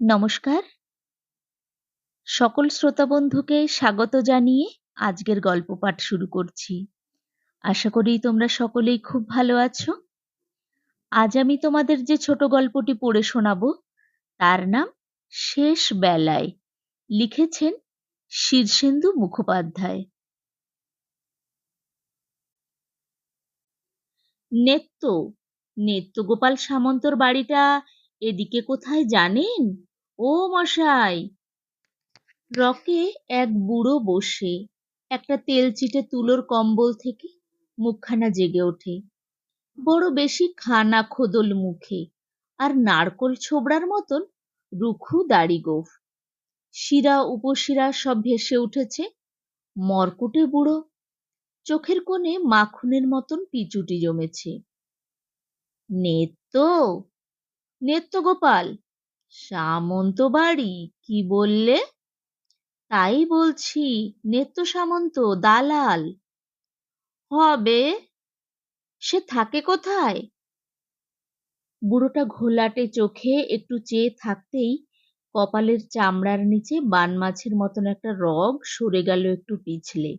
নমস্কার। সকল শ্রোতা বন্ধুকে স্বাগত জানিয়ে আজকের গল্প পাঠ শুরু করছি। আশা করি তোমরা সকলেই খুব ভালো আছো। আজ আমি তোমাদের যে ছোট গল্পটি পড়ে শোনাবো তার নাম শেষ বেলায়। লিখেছেন শীর্ষেন্দু মুখোপাধ্যায়। নেত্য নেত্যগোপাল সামন্তর বাড়িটা এদিকে কোথায় জানেন? ও মশাই! রকে এক বুড়ো বসে একটা তেলচিটে তুলোর কম্বল থেকে মুখখানা জেগে ওঠে। বড় বেশি খানা খোদল মুখে, আর নারকোল ছোবড়ার মতন রুখু দাড়ি গোঁফ। শিরা উপশিরা সব ভেসে উঠেছে। মরকুটে বুড়ো, চোখের কোণে মাখনের মতন পিচুটি জমেছে। নেত্য, নেত্য গোপাল, সামন্ত বাড়ি কি বললে? তাই বলছি, নেত্য সামন্ত দালাল হবে। সে থাকে কোথায়? বুড়োটা ঘোলাটে চোখে একটু চেয়ে থাকতেই কপালের চামড়ার নিচে বান মাছের মতন একটা রগ সরে গেল একটু পিছলে।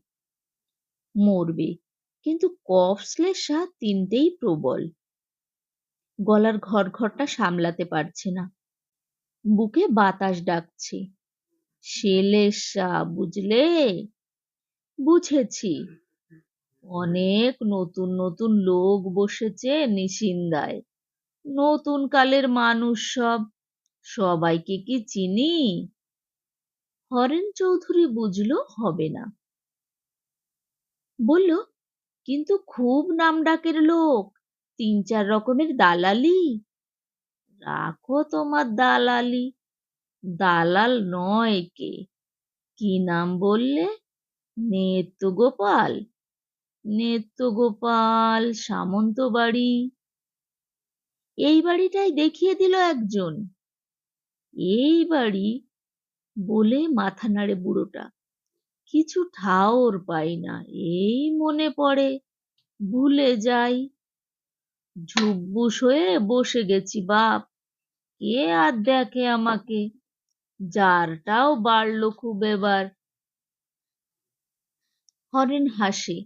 মরবে, কিন্তু কফ শ্লেষা তিনটেই প্রবল। গলার ঘটঘটটা সামলাতে পারছে না, বুকে বাতাস ডাকছে। শেলেষা, বুঝলে? বুঝেছি। অনেক নতুন নতুন লোক বসেছে নিশিন্দায়। নতুন কালের মানুষ সব। সবাইকে কি চিনি? হরেন চৌধুরী বুঝলো হবে না, বলল, কিন্তু খুব নামডাকের লোক, ৩-৪ রকমের দালালি। রাখো তোমার দালালি, দালাল নয় কে। কি নাম বললে? নেত্যগোপাল। নেত্যগোপাল সামন্ত বাড়ি। এই বাড়িটাই দেখিয়ে দিল একজন। এই বাড়ি বলে মাথা নাড়ে বুড়োটা। কিছু ঠাওর পাই না, এই মনে পড়ে, ভুলে যাই। ঝুপবুস হয়ে বসে গেছি বাপ, কে আর দেখে আমাকে। জারটাও বাড়লো খুব এবার। হরেন হাসে।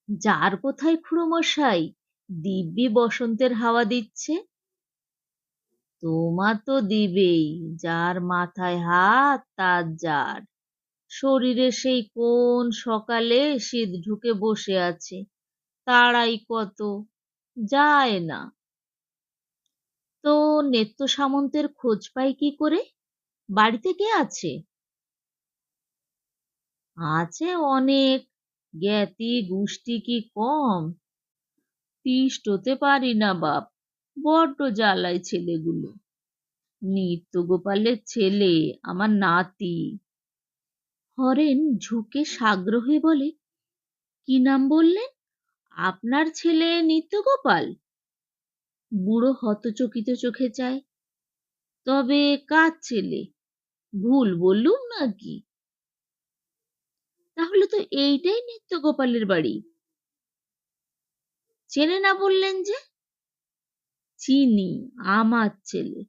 জার কোথায় খুড়োমশাই? দিব্যি বসন্তের হাওয়া দিচ্ছে। তোমা তো দিবেই, যার মাথায় হাত তার জার। শরীরে সেই কোন সকালে শীত ঢুকে বসে আছে, তাড়াই কত, যায় না। তো নেত্য সামন্তের খোঁজ পাই কি করে? বাড়িতে কে আছে? আছে অনেক, জ্ঞাতি গোষ্ঠী কি কম। তিষ্ঠতে পারি না বাপ, বড্ড জ্বালায় ছেলেগুলো। নিত্যগোপালের ছেলে, আমার নাতি। হরেন ঝুঁকে সাগ্রহে বলে, কি নাম বললেন? আপনার ছেলে নিত্যগোপাল? বুড়ো হতচকিত চোখে চায়। তবে কার ছেলে? ভুল বললুম নাকি? তাহলে তো এইটাই নিত্যগোপালের বাড়ি। চেনে না বললেন যে? চিনি, আমার ছেলে।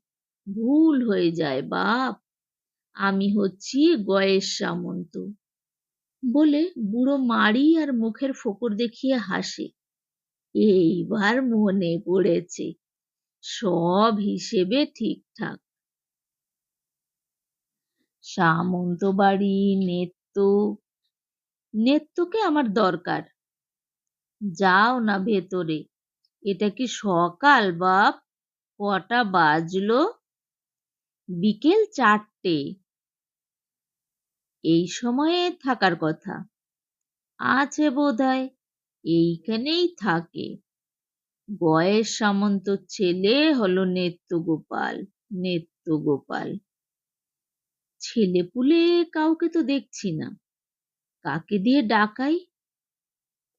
ভুল হয়ে যায় বাপ, আমি হচ্ছি গয়ের সামন্ত। বলে বুড়ো মাড়ি আর মুখের ফোকর দেখিয়ে হাসে। এইবার মনে পড়েছে, সব হিসেবে ঠিকঠাক। সামন্ত বাড়ি, নেত্য। নেত্যকে আমার দরকার। যাও না ভেতরে। এটা কি সকাল বাপ? কটা বাজলো? বিকেল 4টে। এই সময়ে থাকার কথা। আছে বোধহয়, এইখানেই থাকে। গয়ের সামন্ত ছেলে হলো নেত্যগোপাল। নেত্যগোপাল। ছেলেপুলে কাউকে তো দেখছি না, কাকে দিয়ে ডাকাই?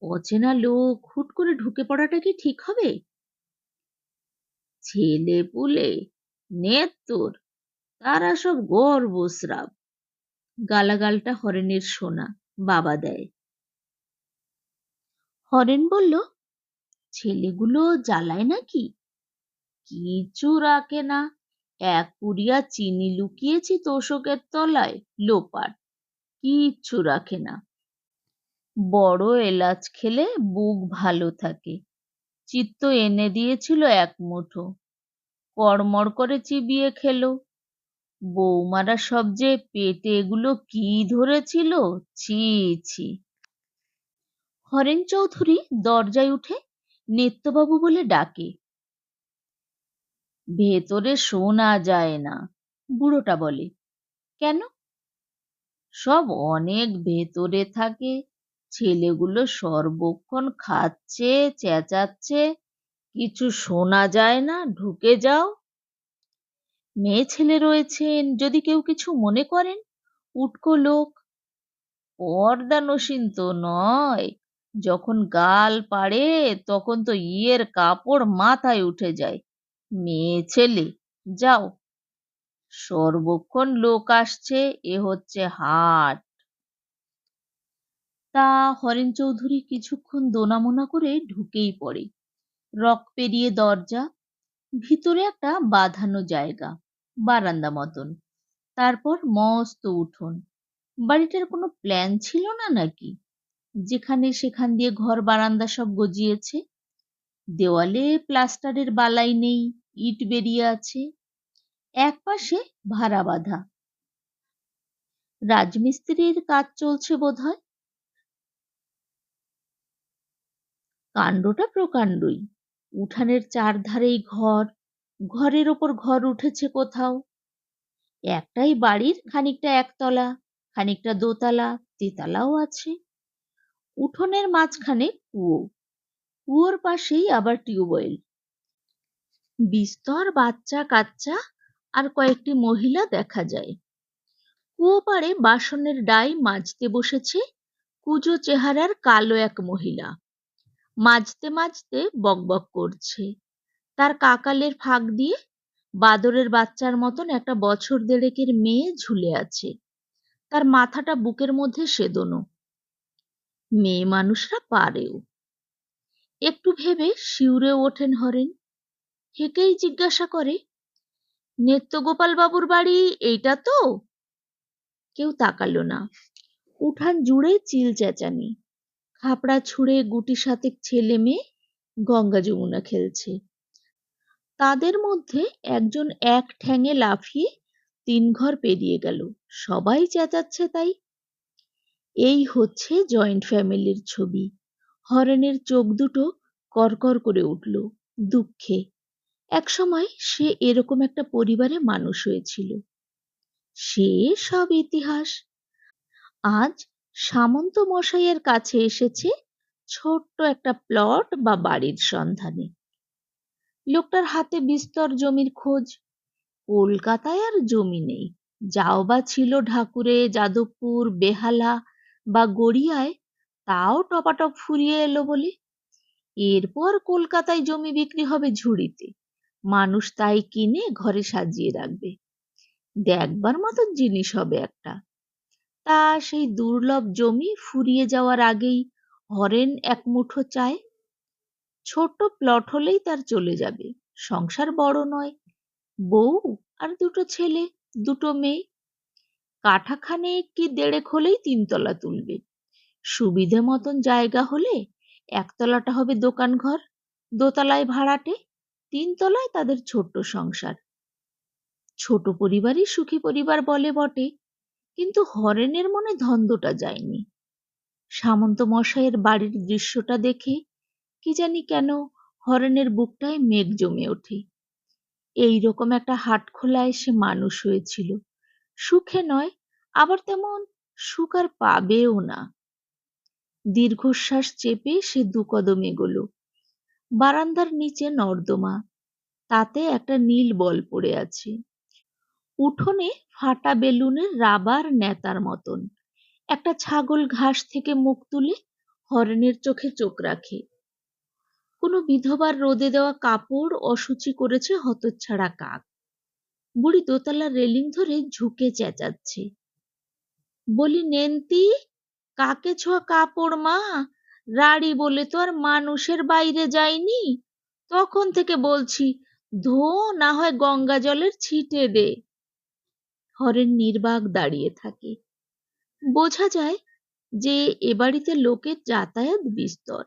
অচেনা লোক হুট করে ঢুকে পড়াটা কি ঠিক হবে? ছেলেপুলে, নেত্তর, তারা সব গর্বস্রাব। গালাগালটা হরেনের শোনা, বাবা দেয়। হরেন বলল, ছেলেগুলো জ্বালায় নাকি? কিছু রাখে না, এক পুরিয়া চিনি লুকিয়েছি তোশকের তলায়, লোপাট, কিচ্ছু রাখে না। বড় এলাচ খেলে বুক ভালো থাকে। চিত্ত এনে দিয়েছিল এক মুঠো, কড়মড় করে চিবিয়ে খেলো। বৌমারা সব যে পেটে এগুলো কি ধরেছিল, ছি ছি। হরেন চৌধুরী দরজায় উঠে নেত্যবাবু বলে ডাকে। ভেতরে শোনা যায় না, বুড়োটা বলে। কেন? সব অনেক ভেতরে থাকে, ছেলেগুলো সর্বক্ষণ খাচ্ছে চেঁচাচ্ছে, কিছু শোনা যায় না, ঢুকে যাও। মেয়ে ছেলে রয়েছেন, যদি কেউ কিছু মনে করেন। উটকো লোক, পর্দানসীন তো নয়, যখন গাল পাড়ে তখন তো ইয়ের কাপড় মাথায় উঠে যায়। মেয়ে ছেলে, যাও। সর্বক্ষণ লোক আসছে, এ হচ্ছে হাট। তা হরেন চৌধুরী কিছুক্ষণ দোনামোনা করে ঢুকেই পড়ে। রক পেরিয়ে দরজা, ভিতরে একটা বাঁধানো জায়গা, বারান্দা মতন, তারপর মস্ত উঠোন। বাড়িটার কোনো প্ল্যান ছিল না নাকি? যেখানে সেখান দিয়ে ঘর বারান্দা সব গজিয়েছে। দেওয়ালে প্লাস্টারের বালাই নেই, ইট বেরিয়ে আছে। এক পাশে ভাড়া বাঁধা, রাজমিস্ত্রির কাজ চলছে বোধহয়। কাণ্ডটা প্রকাণ্ডই। উঠানের চারধারেই ঘর, ঘরের ওপর ঘর উঠেছে কোথাও। একটাই বাড়ির খানিকটা একতলা, খানিকটা দোতলা, তেতলাও আছে। উঠোনের মাঝখানে কুয়ো, কুয়োর পাশেই আবার টিউবওয়েল। বিস্তর বাচ্চা কাচ্চা আর কয়েকটি মহিলা দেখা যায়। কুয়ো পাড়ে বাসনের ডাই মাজতে বসেছে কুঁজো চেহারার কালো এক মহিলা। মাজতে মাজতে বকবক করছে। তার কাকালের ফাঁক দিয়ে বাদরের বাচ্চার মতন একটা বছর দেড়েকের মেয়ে ঝুলে আছে, তার মাথাটা বুকের মধ্যে সেদনো। মেয়ে মানুষরা পারেও। একটু ভেবে শিউরে ওঠেন হরেন, হেঁকেই জিজ্ঞাসা করে, নেত্যগোপাল বাবুর বাড়ি এইটা তো? কেউ তাকালো না। উঠান জুড়ে চিল চেঁচানি, খাপড়া ছুঁড়ে গুটি সাতেক ছেলে মেয়ে গঙ্গা যমুনা খেলছে। তাদের মধ্যে একজন এক ঠ্যাঙে লাফিয়ে 3 ঘর পেরিয়ে গেল। সবাই চেঁচাচ্ছে তাই। এই হচ্ছে জয়েন্ট ফ্যামিলির ছবি। হরেনের চোখ দুটো করকর করে উঠল দুঃখে। একসময় সে এরকম একটা পরিবারে মানুষ হয়েছিল। সে সব ইতিহাস আজ সামন্ত মশাইয়ের কাছে এসেছে ছোট্ট একটা প্লট বা বাড়ির সন্ধানে। লোকটার হাতে বিস্তর জমির খোঁজ। কলকাতায় আর জমি নেই, যাও বা ছিল ঢাকুরে, যাদবপুর, বেহালা বা গড়িয়ায়, তাও টপাটপ ফুরিয়ে এলো বলে। এরপর কলকাতায় জমি বিক্রি হবে ঝুড়িতে, মানুষ তাই কিনে ঘরে সাজিয়ে রাখবে। দেখবার মতন জিনিস হবে একটা। তা সেই দুর্লভ জমি ফুরিয়ে যাওয়ার আগেই হরেন এক মুঠো চায়। ছোট্ট প্লট হলেই তার চলে যাবে, সংসার বড় নয়, বউ আর 2টো ছেলে, 2টো মেয়ে। কাঠাখানেক কি 1.5 হলেই 3 তলা তুলবে। সুবিধে মতন জায়গা হলে একতলাটা হবে দোকান ঘর, দোতলায় ভাড়াটে, 3 তলায় তাদের ছোট্ট সংসার। ছোট পরিবারই সুখী পরিবার বলে বটে, কিন্তু হরেনের মনে ধন্দটা যায়নি। সামন্ত মশাইয়ের বাড়ির দৃশ্যটা দেখে কি জানি কেন হরেনের বুকটায় মেঘ জমে ওঠে। এইরকম একটা হাটখোলায় সে মানুষ হয়েছিল, সুখে নয়, আবার তেমন সুখ আর পাবেও না। দীর্ঘশ্বাস চেপে সে 2 কদম এগোলো। বারান্দার নিচে নর্দমা, তাতে একটা নীল বল পড়ে আছে। উঠোনে ফাটা বেলুনের রাবার নেতার মতন একটা ছাগল ঘাস থেকে মুখ তুলে হরেনের চোখে চোখ রাখে। কোনো বিধবার রোদে দেওয়া কাপড় অশুচি করেছে হতচ্ছাড়া কাক। বুড়ি দোতলার রেলিং ধরে ঝুঁকে চেঁচাচ্ছে, বলি, নেন্তি, কাকে ছোঁয়া কাপড় মা? রাড়ি বলে তো আর মানুষের বাইরে যায়নি, তখন থেকে বলছি ধো, না হয় গঙ্গা জলের ছিটে দে। হরেন নির্বাক দাঁড়িয়ে থাকে। বোঝা যায় যে এ বাড়িতে লোকের যাতায়াত বিস্তর।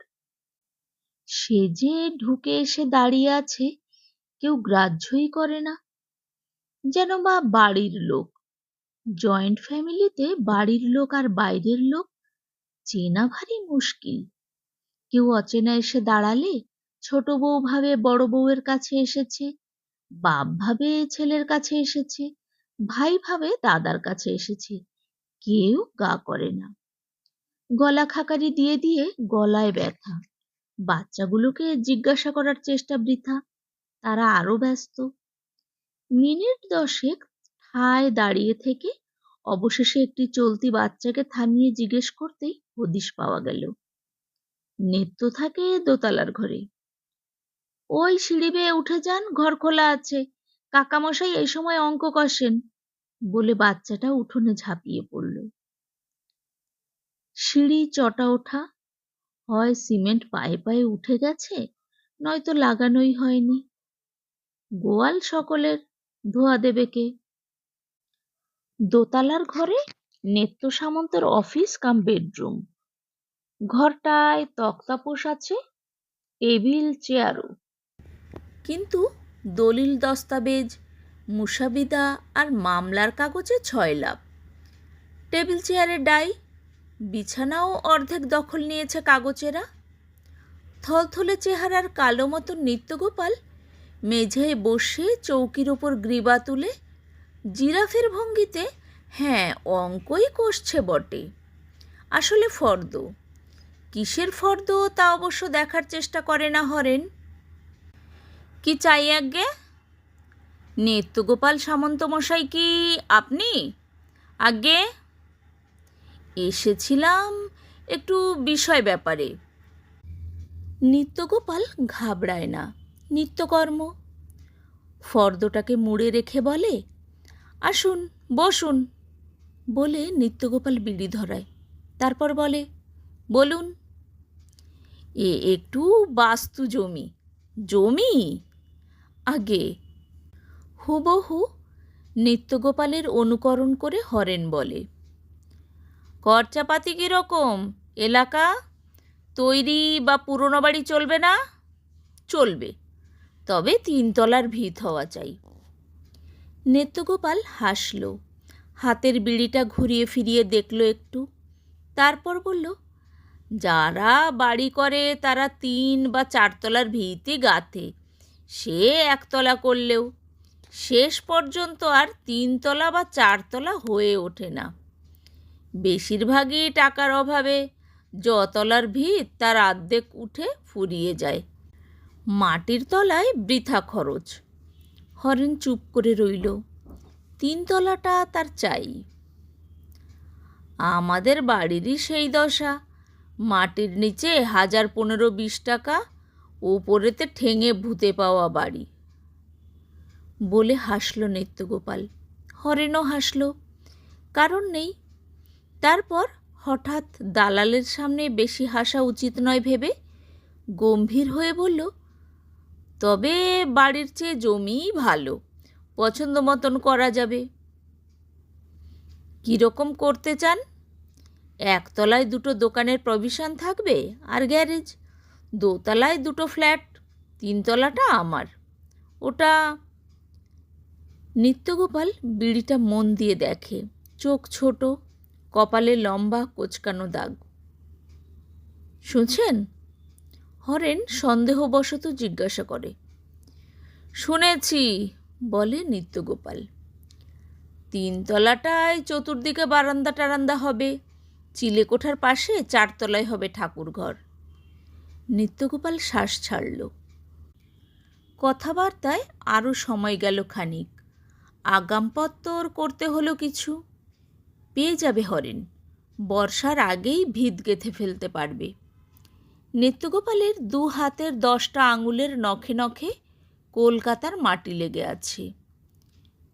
সে যে ঢুকে এসে দাঁড়িয়ে আছে কেউ গ্রাহ্যই করে না, যেন বা বাড়ির লোক। জয়েন্ট ফ্যামিলিতে বাড়ির লোক আর বাইরের লোক চেনা ভারী মুশকিল। কেউ অচেনা এসে দাঁড়ালে ছোট বউ ভাবে বড় বউয়ের কাছে এসেছে, বাপ ভাবে ছেলের কাছে এসেছে, ভাই ভাবে দাদার কাছে এসেছে। কেউ গা করে না। গলা খাকারি দিয়ে দিয়ে গলায় ব্যথা। বাচ্চাগুলোকে জিজ্ঞাসা করার চেষ্টা বৃথা, তারা আরো ব্যস্ত। মিনিট 10 ঠায় দাঁড়িয়ে থেকে অবশেষে একটি চলতি বাচ্চাকে থামিয়ে জিজ্ঞেস করতেই হদিশ পাওয়া গেল। নেত্য থাকে দোতলার ঘরে। ওই সিঁড়ি বেয়ে উঠে যান, ঘর খোলা আছে, কাকামশাই এই সময় অঙ্ক কষেন, বলে বাচ্চাটা উঠোনে ঝাঁপিয়ে পড়ল। সিঁড়ি চটা ওঠা, হয় সিমেন্ট পায়ে পায়ে উঠে গেছে, নয়তো লাগানোই হয়নি। গোয়াল সকলের, ধোয়া দেবে কে? দোতলার ঘরে নেত্য সামন্তর অফিস কাম বেডরুম। ঘরটায় তক্তাপোষ আছে, টেবিল চেয়ারও, কিন্তু দলিল দস্তাবেজ, মুসাবিদা আর মামলার কাগজে 6 লাভ। টেবিল চেয়ারে ডাই, বিছানাও অর্ধেক দখল নিয়েছে কাগজেরা। থলথলে চেহারার কালো মতন নিত্যগোপাল মেঝেয় বসে চৌকির ওপর গ্রীবা তুলে জিরাফের ভঙ্গিতে হ্যাঁ অঙ্কই কষছে বটে। আসলে ফর্দ। কিসের ফর্দ তা অবশ্য দেখার চেষ্টা করে না হরেন। কি চাই আজ্ঞে? নিত্যগোপাল সামন্ত মশাই কি আপনি? আজ্ঞে, এসেছিলাম একটু বিষয় ব্যাপারে। নিত্যগোপাল ঘাবড়ায় না, নিত্যকর্ম। ফর্দটাকে মুড়ে রেখে বলে, আসুন বসুন, বলে নিত্যগোপাল বিড়ি ধরায়। তারপর বলে, বলুন। একটু বাস্তু জমি। জমি? আগে। হুবহু নিত্যগোপালের অনুকরণ করে হরেন বলে, খরচাপাতি কীরকম? এলাকা তৈরি বা পুরনো বাড়ি চলবে না? চলবে, তবে 3 তলার ভিত হওয়া চাই। নিত্যগোপাল হাসল, হাতের বিড়িটা ঘুরিয়ে ফিরিয়ে দেখল একটু, তারপর বলল, যারা বাড়ি করে তারা 3 বা 4 তলার ভিতই গাঁথে, সে 1 তলা করলেও শেষ পর্যন্ত আর 3 তলা বা 4 তলা হয়ে ওঠে না। বেশিরভাগই টাকার অভাবে যতলার ভিত তার অর্ধেক উঠে ফুরিয়ে যায়। মাটির তলায় বৃথা খরচ। হরেন চুপ করে রইল। 3 তলাটা তার চাই। আমাদের বাড়িরই সেই দশা। মাটির নিচে 1015-20 টাকা, ওপরেতে ঠেঙে ভূতে পাওয়া বাড়ি, বলে হাসল নিত্যগোপাল। হরেনও হাসল, কারণ নেই। তারপর হঠাৎ দালালের সামনে বেশি হাসা উচিত নয় ভেবে গম্ভীর হয়ে বলল, তবে বাড়ির চেয়ে জমিই ভালো, পছন্দ মতন করা যাবে। কীরকম করতে চান? 1 তলায় 2টো দোকানের প্রভিশন থাকবে আর গ্যারেজ, 2 তলায় 2টো ফ্ল্যাট, 3 তলাটা আমার। ওটা। নিত্যগোপাল বিড়িটা মন দিয়ে দেখে, চোখ ছোট, কপালে লম্বা কোচকানো দাগ। শুনছেন? হরেন সন্দেহবশত জিজ্ঞাসা করে। শুনেছি, বলে নিত্যগোপাল। 3 তলাটায় চতুর্দিকে বারান্দা টারান্দা হবে, চিলেকোঠার পাশে 4 তলায় হবে ঠাকুর ঘর। নিত্যগোপাল শ্বাস ছাড়ল। কথাবার্তায় আরও সময় গেল খানিক। আগামপত্তর করতে হলো কিছু। পেয়ে যাবে হরেন, বর্ষার আগেই ভিত গেঁথে ফেলতে পারবে। নিত্যগোপালের 2 হাতের 10টা আঙুলের নখে নখে কলকাতার মাটি লেগে আছে।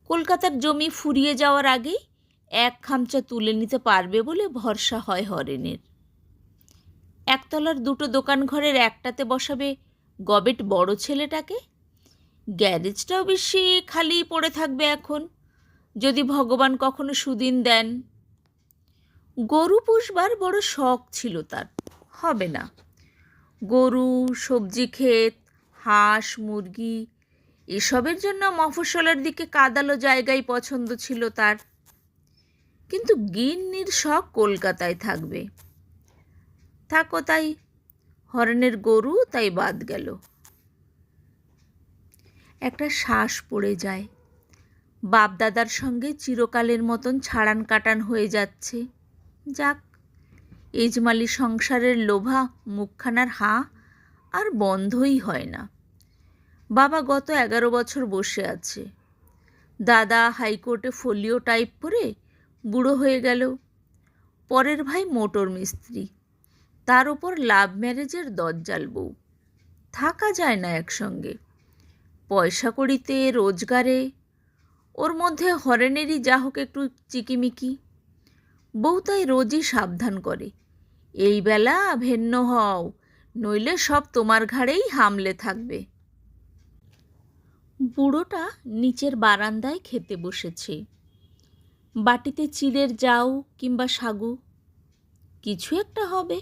কলকাতার জমি ফুরিয়ে যাওয়ার আগেই 1 খামচা তুলে নিতে পারবে বলে ভরসা হয় হরেনের। 1 তলার 2টো দোকান ঘরের একটাতে বসাবে গবেট বড় ছেলেটাকে, গ্যারেজটাও বেশি খালি পড়ে থাকবে এখন, যদি ভগবান কখনো সুদিন দেন। গরু পুষবার বড় শখ ছিল তার, হবে না। গরু, সবজি ক্ষেত, হাঁস, মুরগি এসবের জন্য মফস্বলের দিকে কাদালো জায়গায় পছন্দ ছিল তার। কিন্তু গিন্নির শখ কলকাতায় থাকবে। থাকো তাই, হরেনের গরু তাই বাদ গেল। একটা শ্বাস পড়ে যায়। বাপদাদার সঙ্গে চিরকালের মতন ছাড়ান কাটান হয়ে যাচ্ছে। যাক, এজমালি সংসারের লোভা মুখখানার হাঁ আর বন্ধই হয় না। বাবা গত 11 বছর বসে আছে। দাদা হাইকোর্টে ফোলিও টাইপ করে বুড়ো হয়ে গেল। পরের ভাই মোটর মিস্ত্রি, তার ওপর লাভ ম্যারেজের দজ্জাল বউ। থাকা যায় না একসঙ্গে। পয়সা কড়িতে, রোজগারে ওর মধ্যে হরেনেরই যা হোক একটু চিকিমিকি। বউ তাই রোজই সাবধান করে, এই বেলা ভেন্ন হও, নইলে সব তোমার ঘাড়েই হামলে থাকবে। বুড়োটা নিচের বারান্দায় খেতে বসেছে। বাটিতে চিড়ের জাউ কিংবা সাগু, কিছু একটা হবে।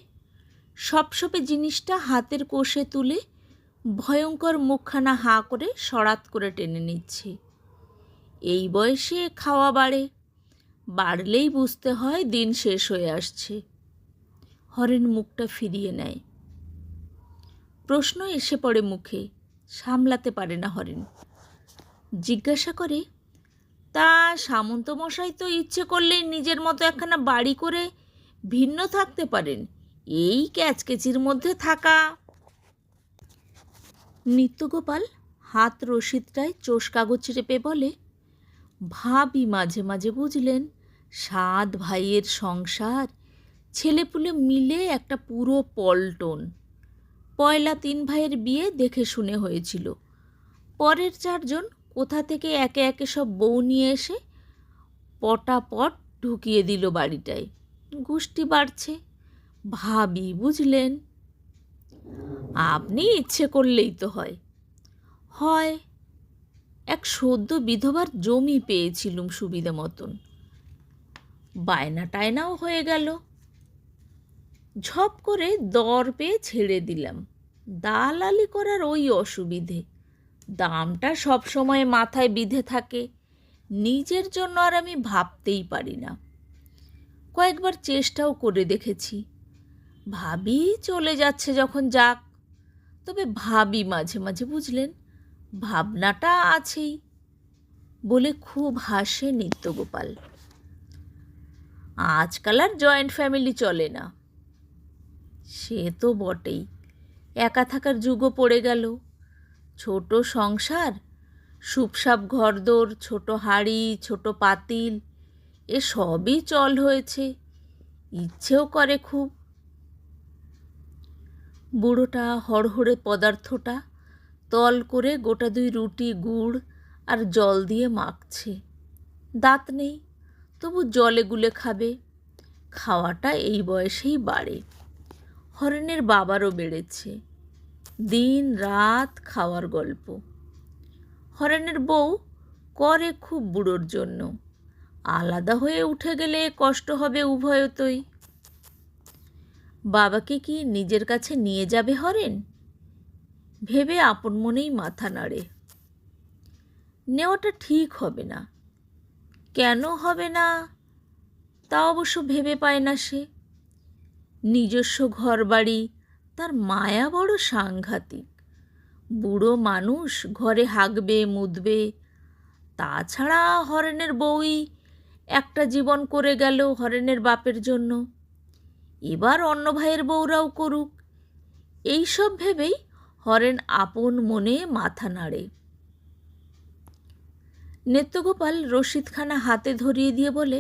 সপসপে জিনিসটা হাতের কোষে তুলে ভয়ঙ্কর মুখখানা হাঁ করে সরাত করে টেনে নিচ্ছে। এই বয়সে খাওয়া বাড়লেই বুঝতে হয় দিন শেষ হয়ে আসছে। হরেন মুখটা ফিরিয়ে নেয়। প্রশ্ন এসে পড়ে মুখে, সামলাতে পারে না হরেন। জিজ্ঞাসা করে, তা সামন্তমশাই তো ইচ্ছে করলেই নিজের মতো একখানা বাড়ি করে ভিন্ন থাকতে পারেন, এই ক্যাচকেচির মধ্যে থাকা। নিত্যগোপাল হাত রসিদটায় চোষ কাগজ চেপে বলে, ভাবি মাঝে মাঝে বুঝলেন, 7 ভাইয়ের সংসার, ছেলেপুলে মিলে একটা পুরো পল্টন। পয়লা 3 ভাইয়ের বিয়ে দেখে শুনে হয়েছিল। পরের 4 জন কোথা থেকে একে একে সব বউ নিয়ে এসে পটাপট ঢুকিয়ে দিল বাড়িটায়। গোষ্ঠী বাড়ছে। ভাবি বুঝলেন। আপনি ইচ্ছে করলেই তো হয়। হয়, এক সদ্য বিধবার জমি পেয়েছিলুম সুবিধে মতন, বায়না টায়নাও হয়ে গেল। ঝপ করে দর পেয়ে ছেড়ে দিলাম। দালালি করার ওই অসুবিধে, দামটা সব সময় মাথায় বিধে থাকে। নিজের জন্য আর আমি ভাবতেই পারি না। কয়েকবার চেষ্টাও করে দেখেছি। ভাবি চলে যাচ্ছে যখন যাক, তবে ভাবি মাঝে মাঝে বুঝলেন, ভাবনাটা আছেই বলে খুব হাসে নিত্যগোপাল। আজকাল আর জয়েন্ট ফ্যামিলি চলে না। সে তো বটেই, একা থাকার যুগও পড়ে গেল। ছোট সংসার, সুপসাপ ঘরদোর, ছোট হাঁড়ি, ছোট পাতিল, এ সবই চল হয়েছে। ইচ্ছেও করে খুব। বুড়োটা হড়হড়ে পদার্থটা তল করে গোটা 2 রুটি গুড় আর জল দিয়ে মাখছে। দাঁত নেই, তবু জলে গুলে খাবে। খাওয়াটা এই বয়সেই বাড়ে। হরেনের বাবারও বেড়েছে। দিন রাত খাওয়ার গল্প। হরেনের বউ করে খুব বুড়োর জন্য। আলাদা হয়ে উঠে গেলে কষ্ট হবে উভয়তই। বাবাকে কি নিজের কাছে নিয়ে যাবে হরেন? ভেবে আপন মনেই মাথা নাড়ে। নেওয়াটা ঠিক হবে না। কেন হবে না তা অবশ্য ভেবে পায় না সে। নিজস্ব ঘরবাড়ি, তার মায়া বড় সাংঘাতিক। বুড়ো মানুষ, ঘরে হাগবে মুদবে। তাছাড়া হরেনের বউই একটা জীবন করে গেল হরেনের বাপের জন্য, এবার অন্য ভাইয়ের বউরাও করুক। এইসব ভেবেই হরেন আপন মনে মাথা নাড়ে। নিত্যগোপাল রসিদখানা হাতে ধরিয়ে দিয়ে বলে,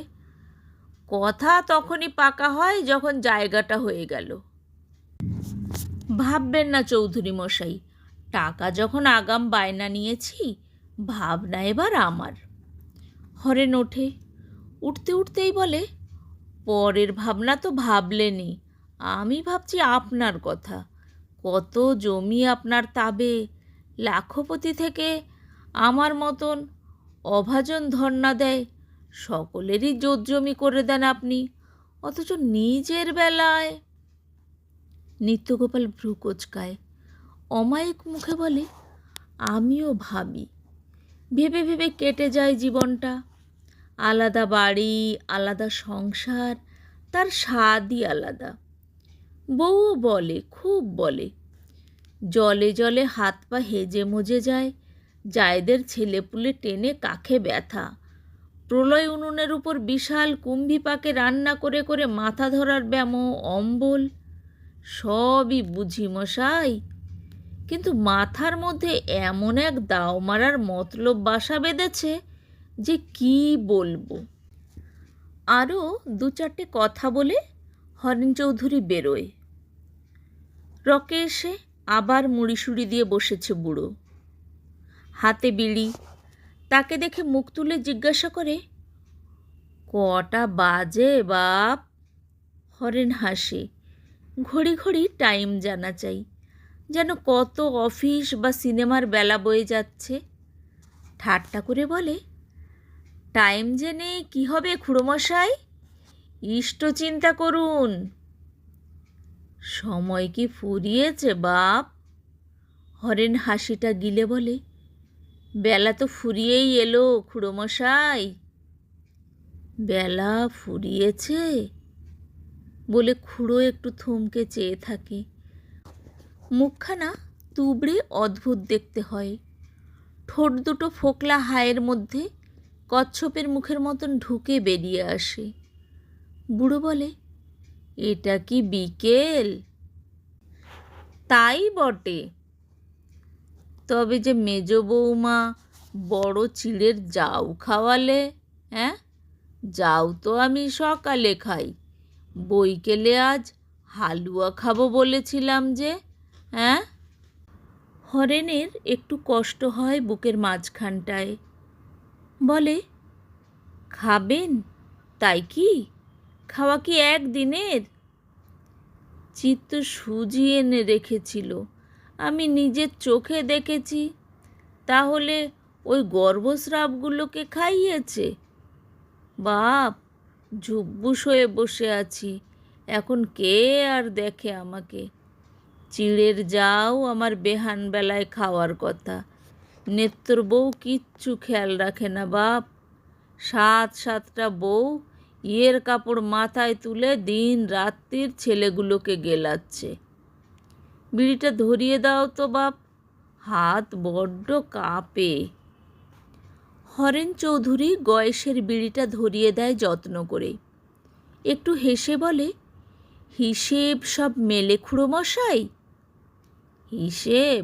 কথা তখনই পাকা হয় যখন জায়গাটা হয়ে গেল। ভাববেন না চৌধুরী মশাই, টাকা যখন আগাম বায়না নিয়েছি, ভাবনা এবার আমার। হরেন ওঠে। উঠতে উঠতেই বলে, পরের ভাবনা তো ভাবলেনি, আমি ভাবছি আপনার কথা। কত জমি আপনার তাবে, লাখপতি থেকে আমার মতন অভাজন ধর্ণা দেয়, সকলেরই জোতজমি করে দেন আপনি, অথচ নিজের বেলায়। নিত্যগোপাল ভ্রু কোঁচকায়, অমায়িক মুখে বলে, আমিও ভাবি, ভেবে ভেবে কেটে যায় জীবনটা। আলাদা বাড়ি, আলাদা সংসার, তার স্বাদই আলাদা। বউও বলে, খুব বলে, জলে জলে হাত পা হেজে মজে যায়, জায়দের ছেলেপুলে টেনে কাখে ব্যথা, প্রলয় উনুনের উপর বিশাল কুম্ভি পাকে রান্না করে করে মাথা ধরার ব্যামো, অম্বল, সবই বুঝি মশাই, কিন্তু মাথার মধ্যে এমন এক দাও মারার মতলব বাসা বেঁধেছে যে কি বলবো। আরও দু চারটে কথা বলে হরেন চৌধুরী বেরোয়। রকে এসে আবার মুড়িসুড়ি দিয়ে বসেছে বুড়ো, হাতে বিড়ি। তাকে দেখে মুখ তুলে জিজ্ঞাসা করে, কটা বাজে বাপ? হরেন হাসে, ঘড়ি ঘড়ি টাইম জানা চাই, যেন কত অফিস বা সিনেমার বেলা বয়ে যাচ্ছে। ঠাট্টা করে বলে, টাইম জেনে কি হবে খুড়োমশাই, ইষ্ট চিন্তা করুন। সময় কি ফুরিয়েছে বাপ? হরেন হাসিটা গিলে বলে, বেলা তো ফুরিয়েই এলো খুড়োমশাই। বেলা ফুরিয়েছে বলে খুড়ো একটু থমকে চেয়ে থাকে। মুখখানা তুবড়ে অদ্ভুত দেখতে হয়, ঠোঁট দুটো ফোকলা হায়ের মধ্যে কচ্ছপের মুখের মতন ঢুকে বেরিয়ে আসে। বুড়ো বলে, এটা কি বিকেল? তাই বটে, তবে যে মেজ বৌমা বড় চিড়ের জাউ খাওয়ালে। হ্যাঁ, জাউ তো আমি সকালে খাই, বৈকেলে আজ হালুয়া খাবো বলেছিলাম যে। হ্যাঁ? হরেনের একটু কষ্ট হয় বুকের মাঝখানটায়। বলে, খাবেন তাই কি? খাওয়া কি একদিনের? চিত্ত সুজি এনে রেখেছিল, আমি নিজের চোখে দেখেছি। তাহলে ওই গর্ভস্রাবগুলোকে খাইয়েছে? বাপ, ঝুব্বুস হয়ে বসে আছি, এখন কে আর দেখে আমাকে? চিড়ের যাও আমার বেহান বেলায় খাওয়ার কথা, নেত্র বউ কিচ্ছু খেয়াল রাখে না বাপ। সাতটা বউ ইয়ের কাপড় মাথায় তুলে দিন রাত্রির ছেলেগুলোকে গেলাচ্ছে। বিড়িটা ধরিয়ে দাও তো বাপ, হাত বড্ড কাঁপে। হরেন চৌধুরী গয়েশের বিড়িটা ধরিয়ে দেয় যত্ন করে, একটু হেসে বলে, হিসেব সব মেলে খুড়োমশাই? হিসেব?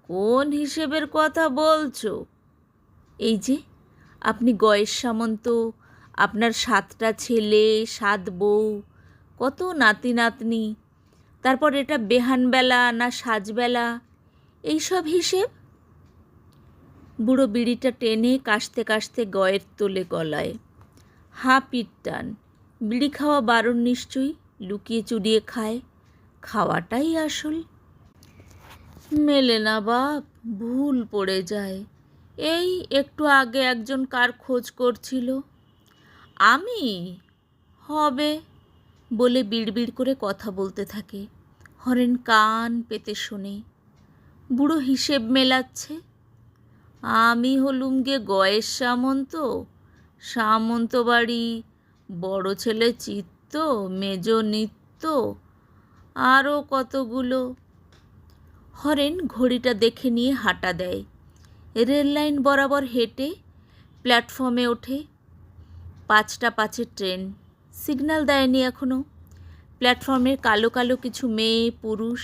কোন হিসেবের কথা বলছো? এই যে আপনি গয়েশ সামন্ত, আপনার 7টা ছেলে, 7 বউ, কত নাতি নাতনি, তারপর এটা বেহানবেলা না সাজবেলা, এইসব হিসেব। বুড়ো বিড়িটা টেনে কাশতে কাশতে গয়ের তোলে গলায়, হাপির টান। বিড়ি খাওয়া বারণ নিশ্চয়ই, লুকিয়ে চুরিয়ে খায়, খাওয়াটাই আসল। মেলে না বাপ, ভুল পড়ে যায়। এই একটু আগে একজন কার খোঁজ করছিল, আমি হবে বলে বিড়বিড় করে কথা বলতে থাকে। হরেন কান পেতে শোনে। বুড়ো হিসেব মেলাচ্ছে, আমি হলুম গে গয়েশ সামন্ত, সামন্ত বাড়ি, বড় ছেলে চিত্ত, মেজ নিত্য, আরও কতগুলো। হরেন ঘড়িটা দেখে নিয়ে হাঁটা দেয়, রেল লাইন বরাবর হেঁটে প্ল্যাটফর্মে ওঠে। 5টা 5-এর ট্রেন, সিগন্যাল দেয়নি এখনও। প্ল্যাটফর্মে কালো কালো কিছু মেয়ে, পুরুষ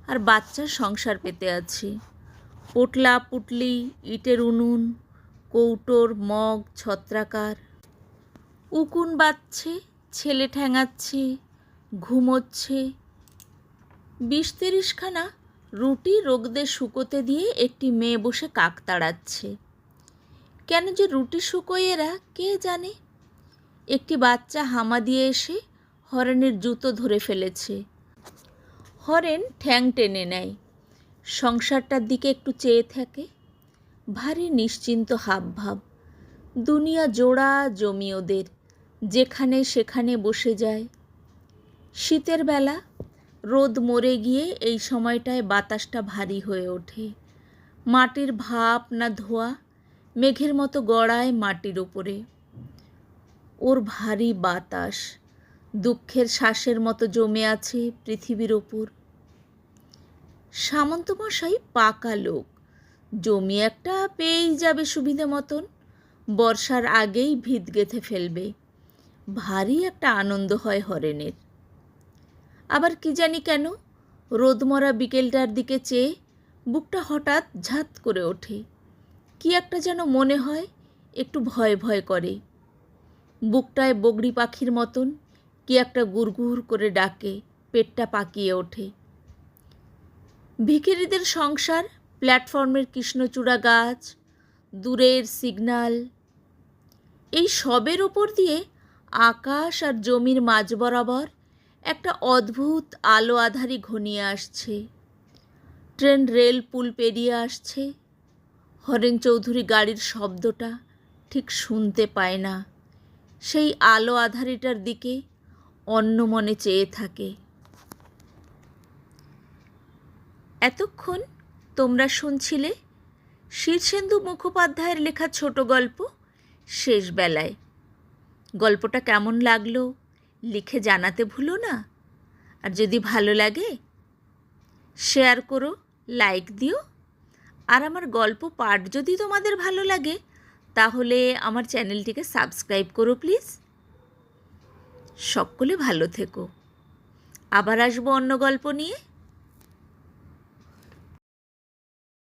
আর বাচ্চার সংসার পেতে আছে। পোটলা পুটলি, ইটের উনুন, কৌটোর মগ, ছত্রাকার। উকুন বাজছে, ছেলে ঠ্যাঙাচ্ছে, ঘুমোচ্ছে। 20-30খানা রুটি রোগদে শুকোতে দিয়ে একটি মেয়ে বসে কাক তাড়াচ্ছে। কেন যে রুটি শুকোয় এরা কে জানে। একটি বাচ্চা হামা দিয়ে এসে হরেনের জুতো ধরে ফেলেছে। হরেন ঠ্যাং টেনে নেয়, সংসারটার দিকে একটু চেয়ে থাকে। ভারী নিশ্চিন্ত হাবভাব। দুনিয়া জোড়া জমি ওদের, যেখানে সেখানে বসে যায়। শীতের বেলা রোদ মরে গিয়ে এই সময়টায় বাতাসটা ভারী হয়ে ওঠে। মাটির ভাপ না ধোয়া মেঘের মতো গড়ায় মাটির ওপরে। ওর ভারী বাতাস দুঃখের শ্বাসের মতো জমে আছে পৃথিবীর ওপর। সামন্তমশাই পাকা লোক, জমি একটা পেয়েই যাবে সুবিধে মতন, বর্ষার আগেই ভিত গেঁথে ফেলবে। ভারী একটা আনন্দ হয় হরেনের। আবার কি জানি কেন রোদমরা বিকেলটার দিকে চেয়ে বুকটা হঠাৎ ঝাত করে ওঠে। কি একটা যেন মনে হয়, একটু ভয় ভয় করে। বুকটায় বগড়ি পাখির মতন কি একটা গুড়গুড় করে ডাকে, পেটটা পাকিয়ে ওঠে। ভিখিরিদের সংসার, প্ল্যাটফর্মের কৃষ্ণচূড়া গাছ, দূরের সিগন্যাল, এই সবের ওপর দিয়ে আকাশ আর জমির মাঝ বরাবর একটা অদ্ভুত আলো আধারি ঘনিয়ে আসছে। ট্রেন রেল পুল পেরিয়ে আসছে। হরেন চৌধুরী গাড়ির শব্দটা ঠিক শুনতে পায় না। সেই আলো আধারিটার দিকে অন্য মনে চেয়ে থাকে। এতক্ষণ তোমরা শুনছিলে শীর্ষেন্দু মুখোপাধ্যায়ের লেখা ছোট গল্প শেষ বেলায়। গল্পটা কেমন লাগলো লিখে জানাতে ভুলো না। আর যদি ভালো লাগে শেয়ার করো, লাইক দিও। আর আমার গল্প পাঠ যদি তোমাদের ভালো লাগে তাহলে আমার চ্যানেলটিকে সাবস্ক্রাইব করো প্লিজ। সকলে ভালো থেকো। আবার আসবো অন্য গল্প নিয়ে।